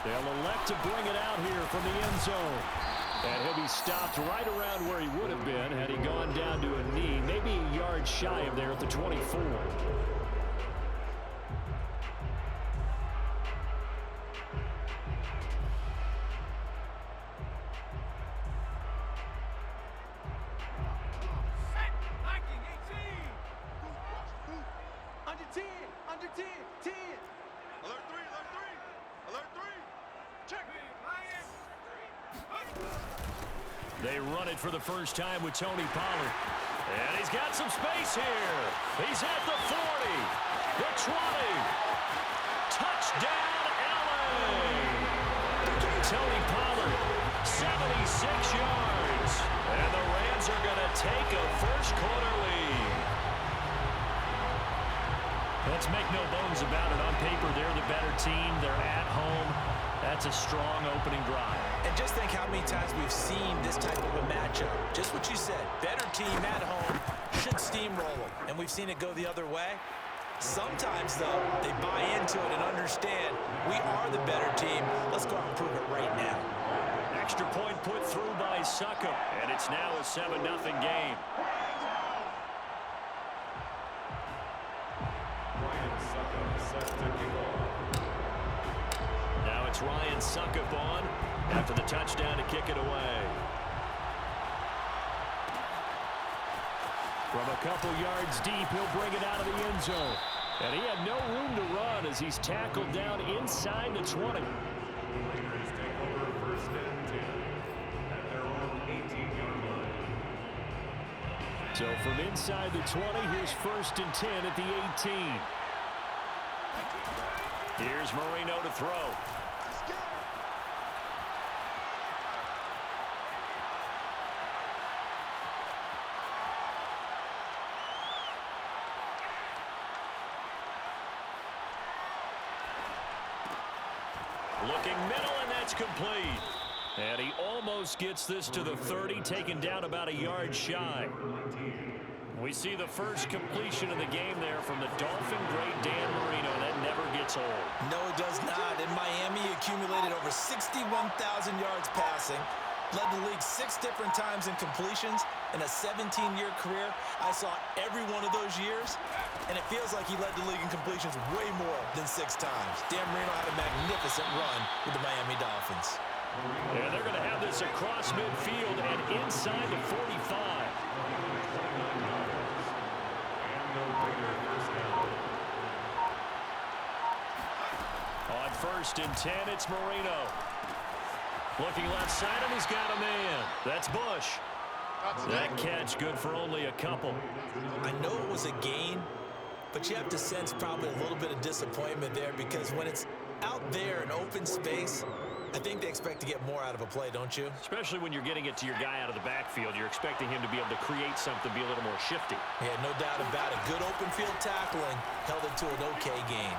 They'll elect to bring it out here from the end zone. And he'll be stopped right around where he would have been had he gone down to a knee, maybe a yard shy of there at the 24. They run it for the first time with Tony Pollard. And he's got some space here. He's at the 40, the 20. Touchdown, LA! Tony Pollard, 76 yards. And the Rams are going to take a first-quarter lead. Let's make no bones about it. On paper, they're the better team. They're at home. That's a strong opening drive. And just think how many times we've seen this type of a matchup. Just what you said, better team at home should steamroll them. And we've seen it go the other way. Sometimes, though, they buy into it and understand we are the better team. Let's go out and prove it right now. Extra point put through by Succop. And it's now a 7-0 game. Now it's Ryan Succop on after the touchdown to kick it away. From a couple yards deep, he'll bring it out of the end zone. And he had no room to run as he's tackled down inside the 20. So from inside the 20, here's 1st and 10 at the 18. Here's Marino to throw. Looking middle, and that's complete. And he almost gets this to the 30, taken down about a yard shy. We see the first completion of the game there from the Dolphin great Dan Marino. That never gets old. No, it does not. In Miami, he accumulated over 61,000 yards passing. Led the league 6 different times in completions. In a 17-year career, I saw every one of those years, and it feels like he led the league in completions way more than 6 times. Dan Marino had a magnificent run with the Miami Dolphins. Yeah, they're going to have this across midfield and inside the 45. On 1st and 10, it's Marino. Looking left side, and he's got a man. That's Bush. That catch good for only a couple. I know it was a gain, but you have to sense probably a little bit of disappointment there because when it's out there in open space, I think they expect to get more out of a play, don't you? Especially when you're getting it to your guy out of the backfield. You're expecting him to be able to create something, be a little more shifty. Yeah, no doubt about it. Good open field tackling held it to an okay gain.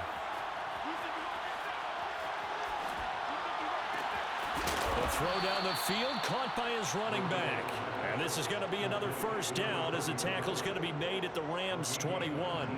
The throw down the field, caught by his running back. And this is going to be another first down as the tackle's going to be made at the Rams' 21.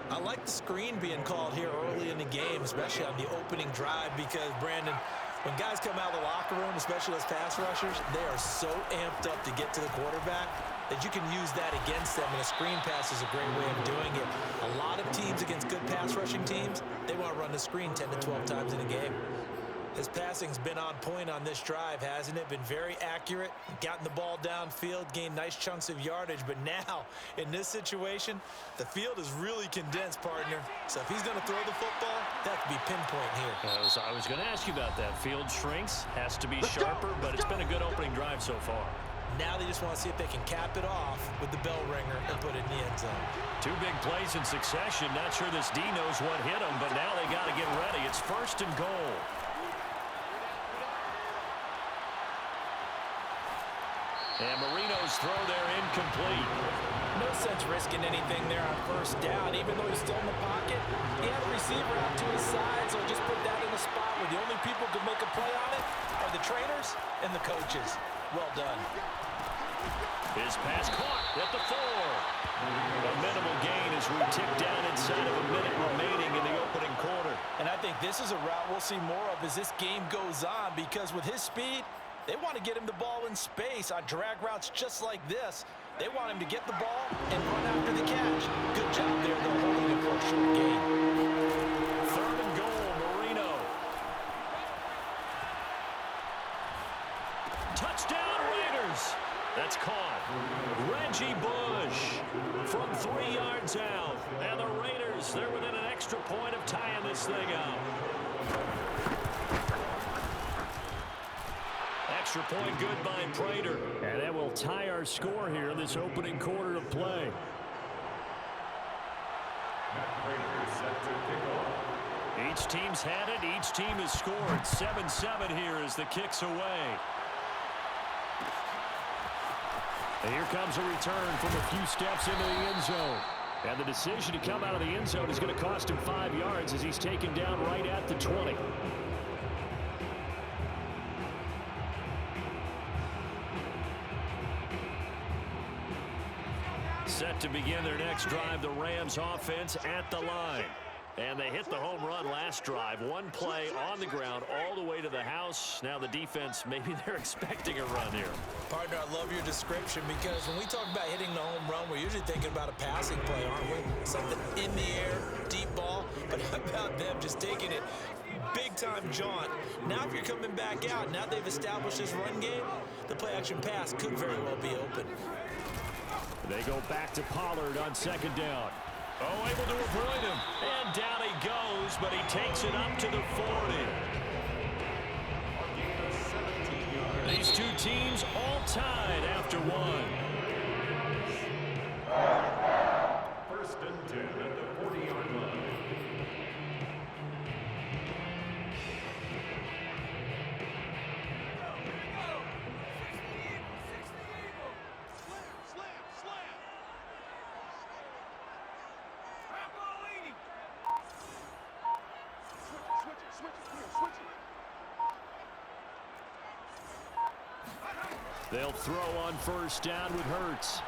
I like the screen being called here early in the game, especially on the opening drive, because, Brandon, when guys come out of the locker room, especially those pass rushers, they are so amped up to get to the quarterback that you can use that against them, and a screen pass is a great way of doing it. A lot of teams against good pass rushing teams, they want to run the screen 10 to 12 times in a game. His passing's been on point on this drive, hasn't it? Been very accurate, gotten the ball downfield, gained nice chunks of yardage. But now, in this situation, the field is really condensed, partner. So if he's going to throw the football, that could be pinpoint here. I was going to ask you about that. Field shrinks, has to be sharper, but it's been a good opening drive so far. Now they just want to see if they can cap it off with the bell ringer and put it in the end zone. 2 big plays in succession. Not sure this D knows what hit him, but now they got to get ready. It's 1st and goal. And Marino's throw there incomplete. No sense risking anything there on 1st down. Even though he's still in the pocket, he had a receiver out to his side, so just put that in a spot where the only people who can make a play on it are the trainers and the coaches. Well done. His pass caught at the 4. A minimal gain as we tick down inside of a minute remaining in the opening quarter. And I think this is a route we'll see more of as this game goes on, because with his speed, they want to get him the ball in space on drag routes just like this. They want him to get the ball and run after the catch. Good job there, though, holding it for a short gain. 3rd and goal, Marino. Touchdown, Raiders. That's caught. Reggie Bush from 3 yards out. And the Raiders, they're within an extra point of tying this thing up. Extra point good by Prater. And that will tie our score here in this opening quarter of play. Each team's had it. Each team has scored. 7-7 here as the kick's away. And here comes a return from a few steps into the end zone. And the decision to come out of the end zone is going to cost him 5 yards as he's taken down right at the 20. Set to begin their next drive, the Rams offense at the line. And they hit the home run last drive. One play on the ground all the way to the house. Now the defense, maybe they're expecting a run here. Partner, I love your description, because when we talk about hitting the home run, we're usually thinking about a passing play, aren't we? Something in the air, deep ball. But how about them just taking it big-time jaunt? Now if you're coming back out, now they've established this run game, the play-action pass could very well be open. They go back to Pollard on 2nd down. Oh, able to avoid him. And down he goes, but he takes it up to the 40. These two teams all tied after one. 1st and 10 at the 40-yard line. They'll throw on 1st down with Hurts.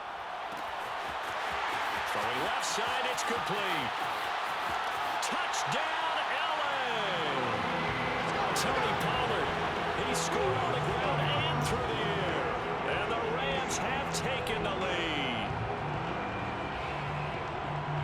Throwing left side, it's complete. Touchdown, LA! Tony Pollard, he scored on the ground and through the air. And the Rams have taken the lead.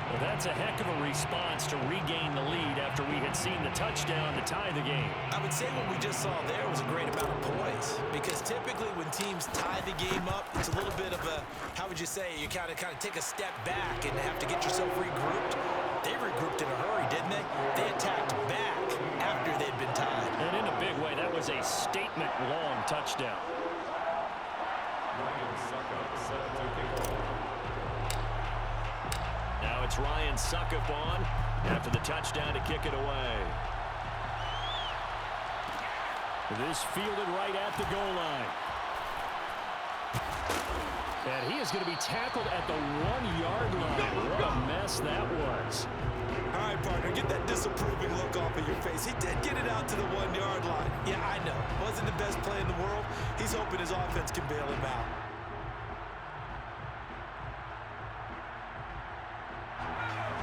Well, that's a heck of a response to regain the lead after we had seen the touchdown to tie the game. I would say what we just saw there was a great amount of poise, because typically when teams tie the game up, it's a little bit of a, how would you say, you kind of take a step back and have to get yourself regrouped. They regrouped in a hurry, didn't they? They attacked back after they'd been tied. And in a big way, that was a statement-long touchdown. Ryan Suckup set to kick off. Now it's Ryan Suckup on after the touchdown to kick it away. This fielded right at the goal line. And he is going to be tackled at the 1-yard line. What a mess that was. All right, partner, get that disapproving look off of your face. He did get it out to the 1-yard line. Yeah, I know. Wasn't the best play in the world. He's hoping his offense can bail him out.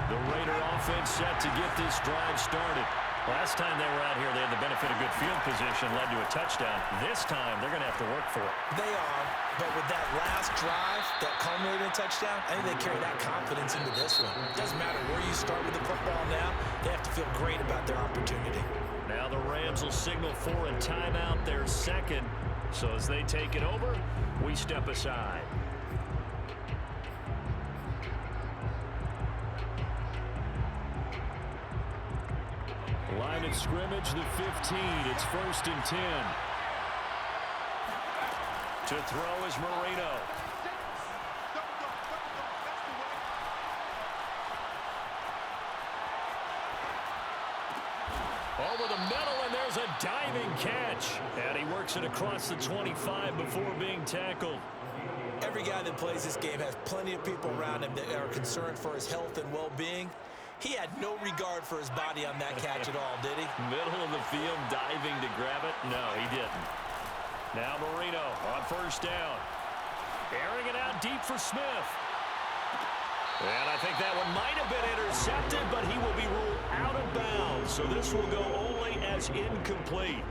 The Raider offense set to get this drive started. Last time they were out here, they had the benefit of good field position, led to a touchdown. This time, they're going to have to work for it. They are, but with that last drive that culminated in a touchdown, I think they carry that confidence into this one. It doesn't matter where you start with the football now. They have to feel great about their opportunity. Now the Rams will signal for a timeout, their 2nd. So as they take it over, we step aside. Line of scrimmage, the 15. It's 1st and 10. To throw is Marino. Over the middle, and there's a diving catch. And he works it across the 25 before being tackled. Every guy that plays this game has plenty of people around him that are concerned for his health and well-being. He had no regard for his body on that catch at all, did he? Middle of the field, diving to grab it. No, he didn't. Now Marino on 1st down. Airing it out deep for Smith. And I think that one might have been intercepted, but he will be ruled out of bounds, so this will go only as incomplete.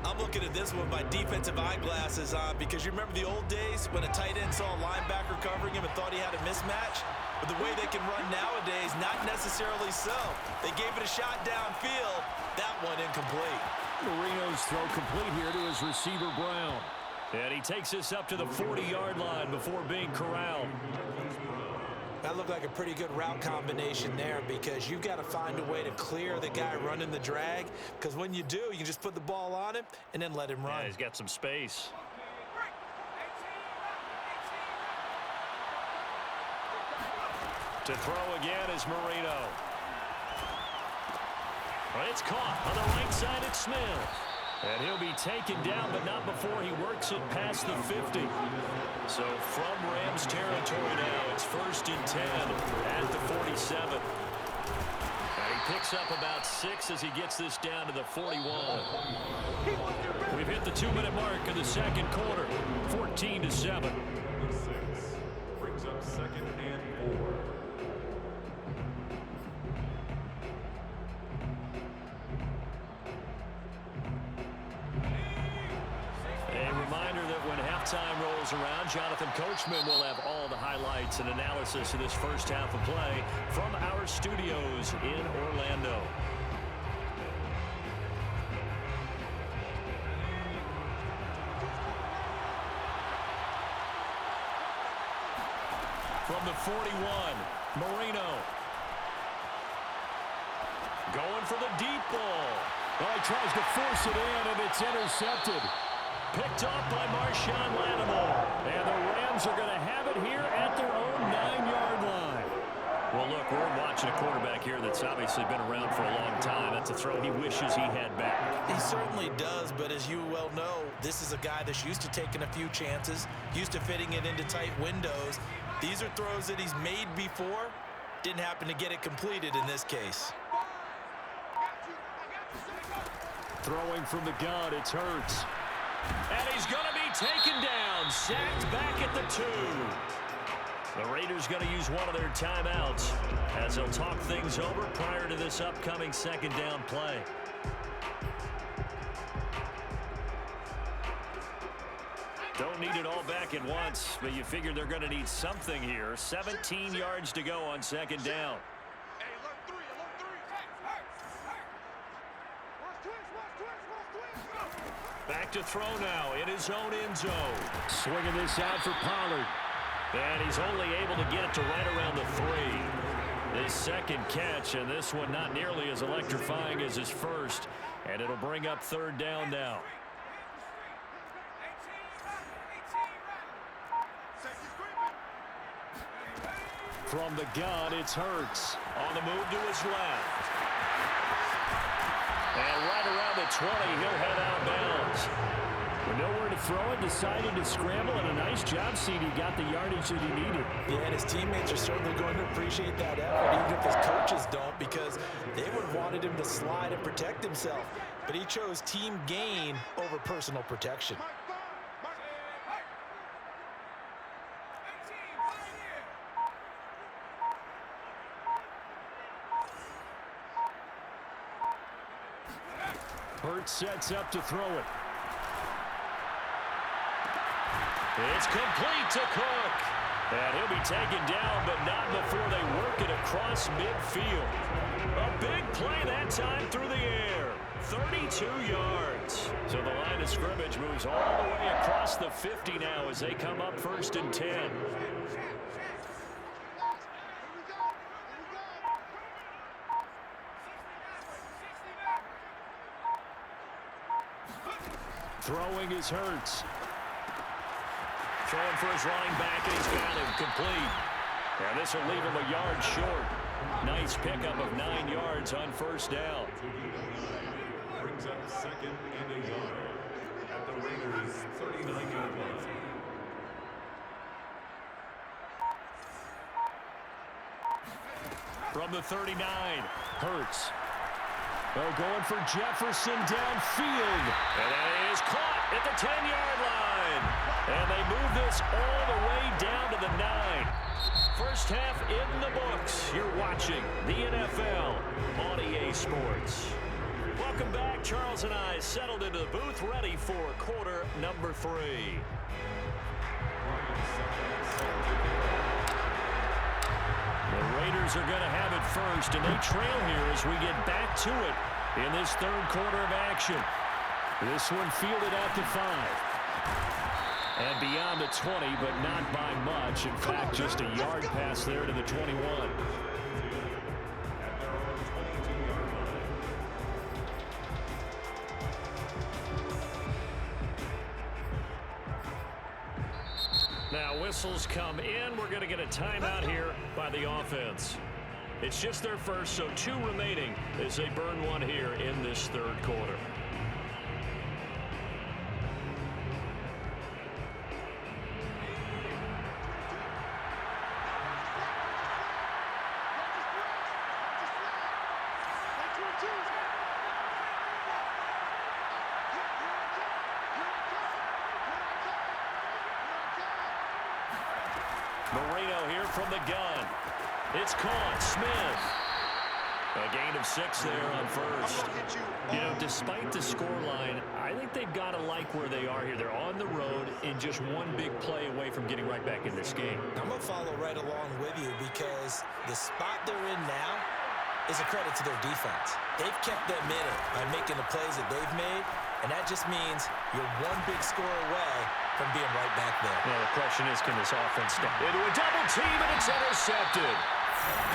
I'm looking at this one with my defensive eyeglasses on because you remember the old days when a tight end saw a linebacker covering him and thought he had a mismatch? But the way they can run nowadays, not necessarily so. They gave it a shot downfield. That one incomplete. Marino's throw complete here to his receiver, Brown. And he takes this up to the 40-yard line before being corralled. That looked like a pretty good route combination there because you've got to find a way to clear the guy running the drag, because when you do, you can just put the ball on him and then let him run. Yeah, he's got some space. To throw again is Marino. Well, it's caught on the right side at Smith. And he'll be taken down, but not before he works it past the 50. So from Rams territory now, it's 1st and 10 at the 47. And he picks up about 6 as he gets this down to the 41. We've hit the 2-minute mark of the second quarter, 14-7. 6 brings up 2nd and 4. Time rolls around. Jonathan Coachman will have all the highlights and analysis of this first half of play from our studios in Orlando. From the 41, Marino. Going for the deep ball. Well, he tries to force it in, and it's intercepted. Picked off by Marshawn Lattimore. And the Rams are going to have it here at their own 9-yard line. Well, look, we're watching a quarterback here that's obviously been around for a long time. That's a throw he wishes he had back. He certainly does, but as you well know, this is a guy that's used to taking a few chances, used to fitting it into tight windows. These are throws that he's made before. Didn't happen to get it completed in this case. Throwing from the gun, it's Hurts. And he's going to be taken down, sacked back at the 2. The Raiders going to use one of their timeouts as they'll talk things over prior to this upcoming second down play. Don't need it all back at once, but you figure they're going to need something here. 17 yards to go on second down. Back to throw now in his own end zone. Swinging this out for Pollard. And he's only able to get it to right around the 3. His second catch, and this one not nearly as electrifying as his first. And it'll bring up 3rd down now. From the gun, it's Hurts. On the move to his left. And right around the 20, he'll head out of bounds. With nowhere to throw it, decided to scramble, and a nice job, CD. Got the yardage that he needed. Yeah, and his teammates are certainly going to appreciate that effort, even if his coaches don't, because they would have wanted him to slide and protect himself. But he chose team gain over personal protection. Hurts sets up to throw it. It's complete to Cook. And he'll be taken down, but not before they work it across midfield. A big play that time through the air. 32 yards. So the line of scrimmage moves all the way across the 50 now as they come up 1st and 10. Throwing is Hurts. Throwing for his running back, and he's got him complete. And this will leave him a yard short. Nice pickup of 9 yards on 1st down. Brings up 2nd and a yard at the Raiders' 39-yard line. From the 39, Hurts. Oh, going for Jefferson downfield. And that is caught at the 10-yard line. And they move this all the way down to the 9. First half in the books. You're watching the NFL on EA Sports. Welcome back. Charles and I settled into the booth, ready for quarter number 3. The Raiders are going to have it first, and they trail here as we get back to it in this third quarter of action. This one fielded at the 5. And beyond the 20, but not by much. In fact, just a yard pass there to the 21. Now whistles come in. We're going to get a timeout here by the offense. It's just their first, so 2 remaining as they burn one here in this third quarter. Marino here from the gun. It's caught. Smith. A gain of 6 there on first. You know, despite the scoreline, I think they've got to like where they are here. They're on the road and just one big play away from getting right back in this game. I'm going to follow right along with you because the spot they're in now is a credit to their defense. They've kept them in it by making the plays that they've made, and that just means you're one big score away from being right back there. Well, the question is, can this offense step into a double team, and it's intercepted.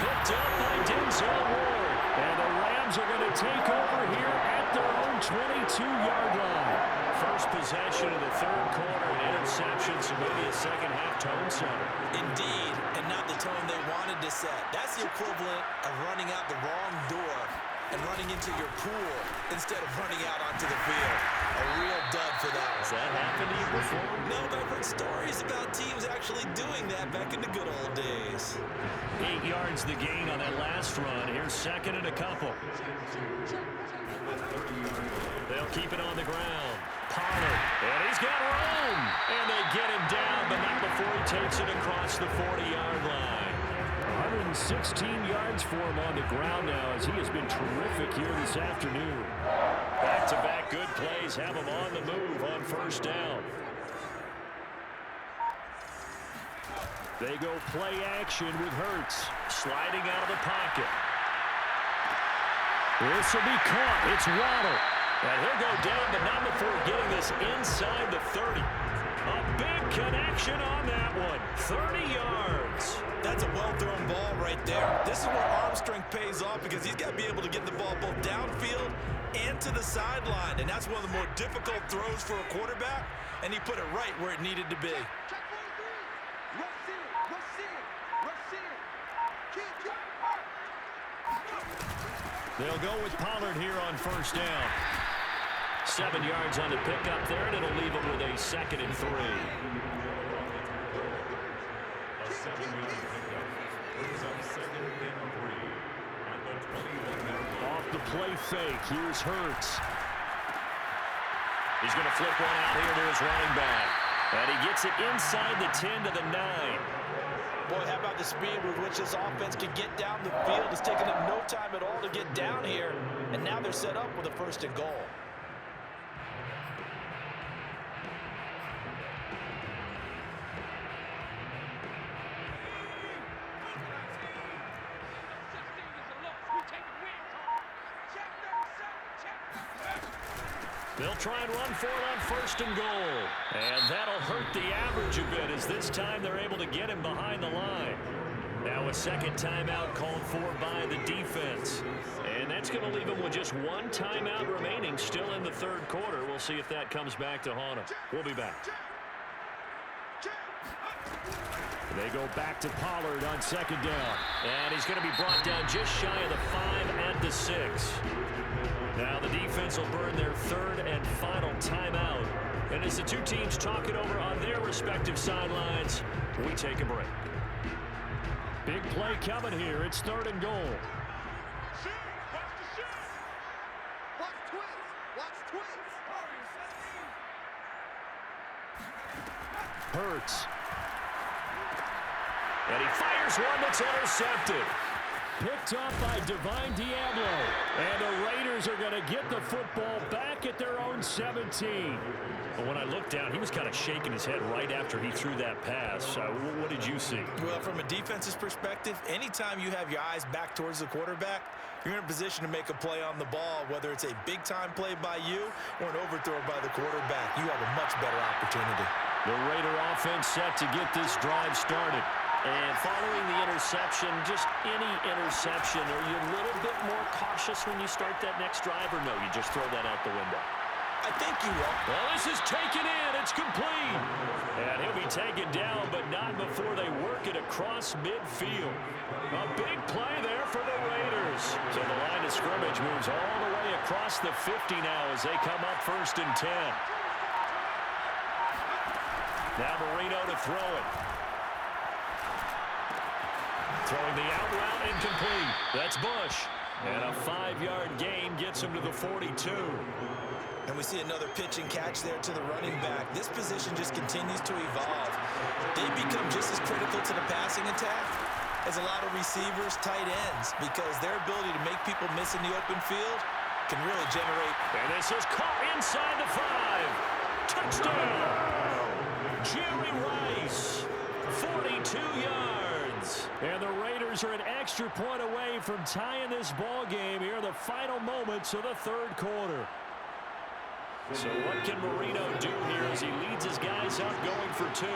Picked up by Denzel Ward. And the Rams are going to take over here at their own 22-yard line. First possession of the third quarter, an interception, so maybe a second-half tone setter. Indeed, and not the tone they wanted to set. That's the equivalent of running out the wrong door and running into your pool instead of running out onto the field. A real dud for that one. Has that happened to you before? No, but I've heard stories about teams actually doing that back in the good old days. 8 yards the gain on that last run. Here's second and a couple. They'll keep it on the ground. Pollard, and he's got room. And they get him down, but not before he takes it across the 40-yard line. 116 yards for him on the ground now as he has been terrific here this afternoon. Back-to-back good plays have him on the move on first down. They go play action with Hurts. Sliding out of the pocket. This will be caught. It's Waddle. And he'll go down, but not before getting this inside the 30. A big connection on that one. 30 yards. That's a well-thrown ball right there. This is where arm strength pays off because he's got to be able to get the ball both downfield and to the sideline. And that's one of the more difficult throws for a quarterback. And he put it right where it needed to be. They'll go with Pollard here on first down. 7 yards on the pickup there, and it'll leave him with a 2nd and 3. A 7-yard pickup brings up 2nd and 3 at the 21-yard line. Off the play fake. Here's Hurts. He's going to flip one out here to his running back. And he gets it inside the 10 to the 9. Boy, how about the speed with which this offense can get down the field? It's taken them no time at all to get down here, and now they're set up with a 1st and goal. They'll try and run for it on 1st and goal. And that'll hurt the average a bit as this time they're able to get him behind the line. Now a second timeout called for by the defense. And that's going to leave them with just one timeout remaining still in the third quarter. We'll see if that comes back to haunt them. We'll be back. They go back to Pollard on 2nd down. And he's going to be brought down just shy of the 5 at the 6. Now the defense will burn their 3rd and final timeout. And as the two teams talk it over on their respective sidelines, we take a break. Big play coming here. It's 3rd and goal. Hurts. And he fires one that's intercepted. Picked off by Divine Diablo. And the Raiders are going to get the football back at their own 17. But when I looked down, he was kind of shaking his head right after he threw that pass. What did you see? Well, from a defense's perspective, anytime you have your eyes back towards the quarterback, you're in a position to make a play on the ball, whether it's a big-time play by you or an overthrow by the quarterback. You have a much better opportunity. The Raider offense set to get this drive started. And following the interception, just any interception, are you a little bit more cautious when you start that next drive, or no, you just throw that out the window? I think you will. Well, this is taken in. It's complete. And he'll be taken down, but not before they work it across midfield. A big play there for the Raiders. So the line of scrimmage moves all the way across the 50 now as they come up 1st and 10. Now Marino to throw it. Throwing the out route incomplete. That's Bush. And a 5-yard gain gets him to the 42. And we see another pitch and catch there to the running back. This position just continues to evolve. They become just as critical to the passing attack as a lot of receivers, tight ends, because their ability to make people miss in the open field can really generate. And this is caught inside the 5. Touchdown! Jerry Rice, 42 yards. And the Raiders are an extra point away from tying this ball game here in the final moments of the 3rd quarter. So what can Marino do here as he leads his guys up going for 2?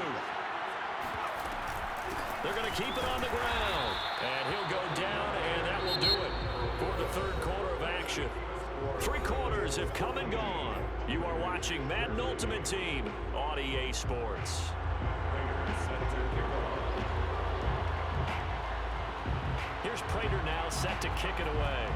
They're going to keep it on the ground. And he'll go down, and that will do it for the 3rd quarter of action. 3 quarters have come and gone. You are watching Madden Ultimate Team on EA Sports. Here's Prater now set to kick it away.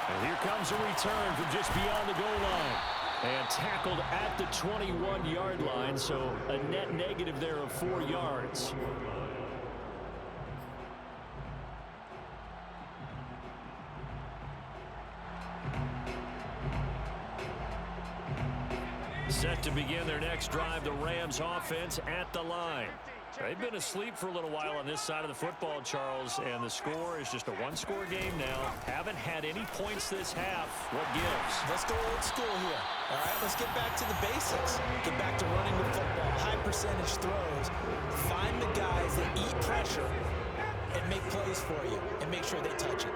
And here comes a return from just beyond the goal line. And tackled at the 21-yard line, so a net negative there of 4 yards. Set to begin their next drive, the Rams offense at the line. They've been asleep for a little while on this side of the football, Charles, and the score is just a 1-score game now. Haven't had any points this half. What gives? Let's go old school here. All right, let's get back to the basics. Get back to running the football, high percentage throws. Find the guys that eat pressure and make plays for you and make sure they touch it.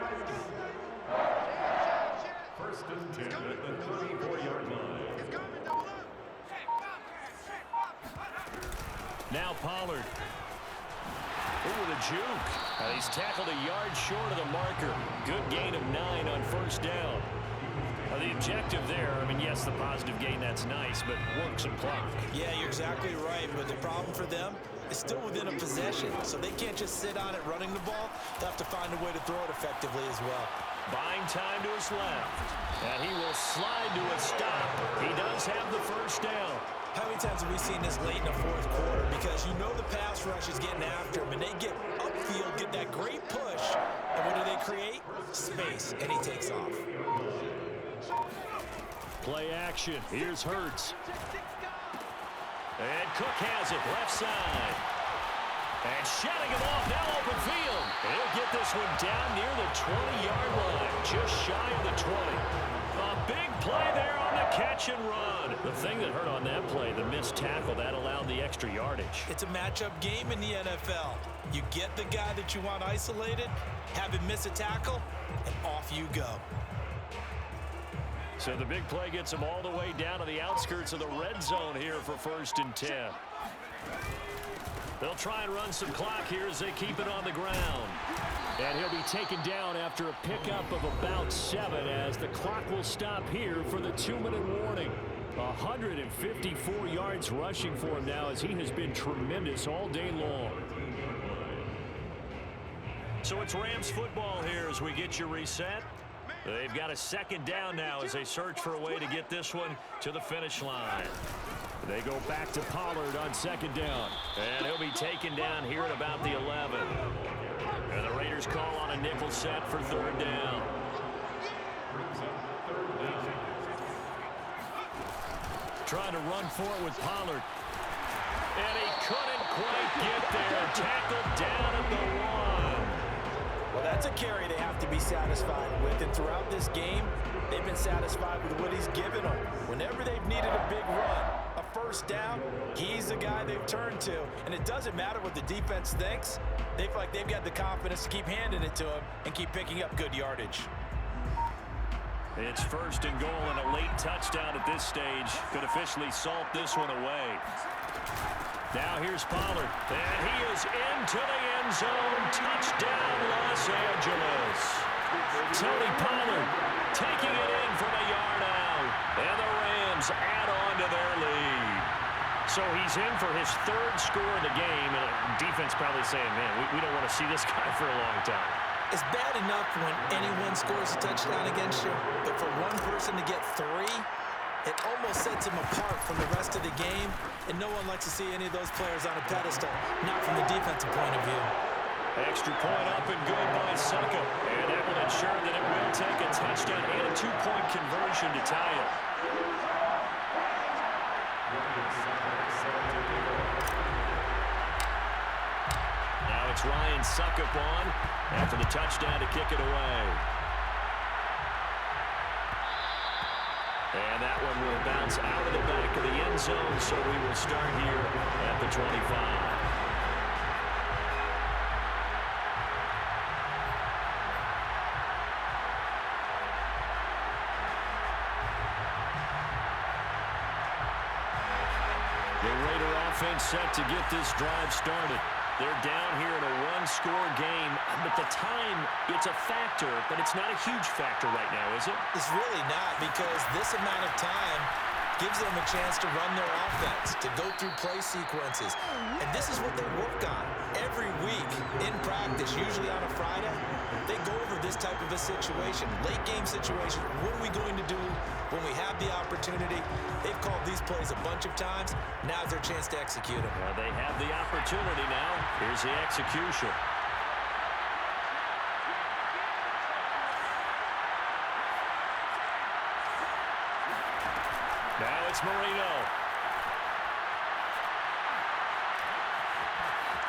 1st and 10 at the 34-yard line. Now Pollard. Ooh, the juke. He's tackled a yard short of the marker. Good gain of 9 on 1st down. The objective there, I mean, yes, the positive gain, that's nice, but work some clock. Yeah, you're exactly right, but the problem for them is still within a possession, so they can't just sit on it running the ball. They'll have to find a way to throw it effectively as well. Buying time to his left, and he will slide to a stop. He does have the 1st down. How many times have we seen this late in the 4th quarter? Because you know the pass rush is getting after him, and they get upfield, get that great push, and what do they create? Space, and he takes off. Play action. Here's Hurts. And Cook has it, left side. And shutting him off, now open field. And he'll get this one down near the 20-yard line, just shy of the 20. A big play there on the catch and run. The thing that hurt on that play, the missed tackle, that allowed the extra yardage. It's a matchup game in the NFL. You get the guy that you want isolated, have him miss a tackle, and off you go. So the big play gets him all the way down to the outskirts of the red zone here for 1st and 10. They'll try and run some clock here as they keep it on the ground. And he'll be taken down after a pickup of about 7 as the clock will stop here for the 2-minute warning. 154 yards rushing for him now as he has been tremendous all day long. So it's Rams football here as we get you reset. They've got a 2nd down now as they search for a way to get this one to the finish line. They go back to Pollard on 2nd down. And he'll be taken down here at about the 11. And the Raiders Raiders call on a nickel set for third down. Brings up third down. Trying to run for it with Pollard. And he couldn't quite get there. Tackled down at the 1. Well, that's a carry they have to be satisfied with. And throughout this game, they've been satisfied with what he's given them. Whenever they've needed a big run, a first down, he's the guy they've turned to. And it doesn't matter what the defense thinks. They feel like they've got the confidence to keep handing it to him and keep picking up good yardage. It's first and goal, and a late touchdown at this stage could officially salt this one away. Now here's Pollard, and he is into the end zone. Touchdown, Los Angeles. Tony Pollard taking it in from a yard out, and the Rams add on to their lead. So he's in for his third score of the game, and defense probably saying, man, we don't want to see this guy for a long time. It's bad enough when anyone scores a touchdown against you, but for one person to get 3, it almost sets him apart from the rest of the game, and no one likes to see any of those players on a pedestal, not from the defensive point of view. Extra point up and good by Suckup, and that will ensure that it will take a touchdown and a 2-point conversion to tie it. Now it's Ryan Suckup on after the touchdown to kick it away. And that one will bounce out of the back of the end zone, so we will start here at the 25. Offense set to get this drive started. They're down here in a one-score game, but the time, it's a factor, but it's not a huge factor right now, is it? It's really not, because this amount of time gives them a chance to run their offense, to go through play sequences. And this is what they work on every week in practice, usually on a Friday. They go over this type of a situation, late game situation. What are we going to do when we have the opportunity? They've called these plays a bunch of times. Now's their chance to execute them. Well, they have the opportunity now. Here's the execution. Now it's Marino.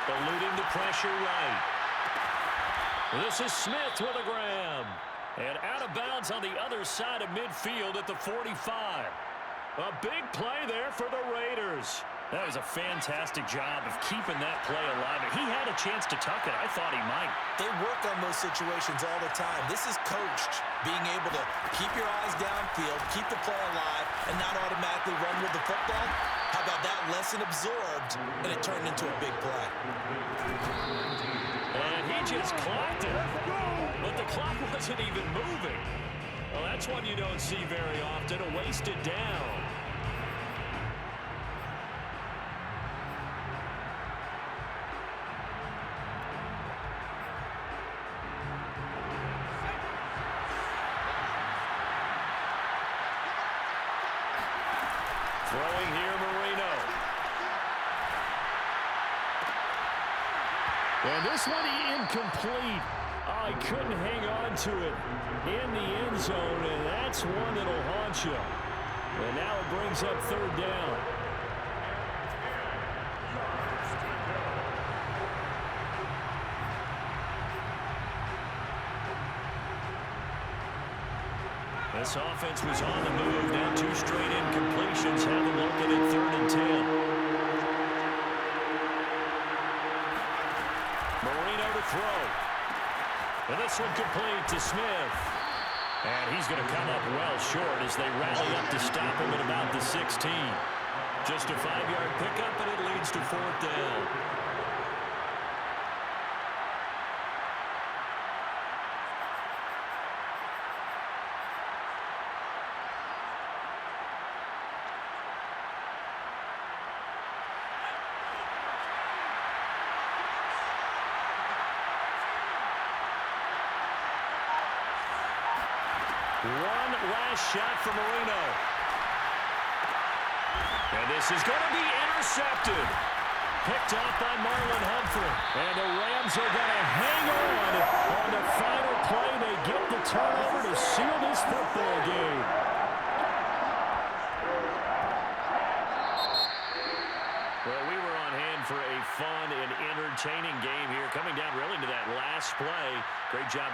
Eluding the pressure right. This is Smith with a grab. And out of bounds on the other side of midfield at the 45. A big play there for the Raiders. That was a fantastic job of keeping that play alive. He had a chance to tuck it. I thought he might. They work on those situations all the time. This is coached, being able to keep your eyes downfield, keep the play alive, and not automatically run with the football. How about that lesson absorbed, and it turned into a big play. And he just clocked it. But the clock wasn't even moving. Well, that's one you don't see very often, a wasted down. Throwing here, Marino. And this one incomplete. Oh, he couldn't hang on to it in the end zone, and that's one that'll haunt you. And now it brings up third down. This offense was on the move. Now 2 straight incompletions have them looking at 3rd and 10. Marino to throw. And this one complete to Smith. And he's going to come up well short as they rally up to stop him at about the 16. Just a 5-yard pickup, and it leads to 4th down. One last shot for Marino. And this is going to be intercepted. Picked off by Marlon Humphrey. And the Rams are going to hang on the final play. They get the turnover to seal this football game. Well, we were on hand for a fun and entertaining game here. Coming down really to that last play. Great job.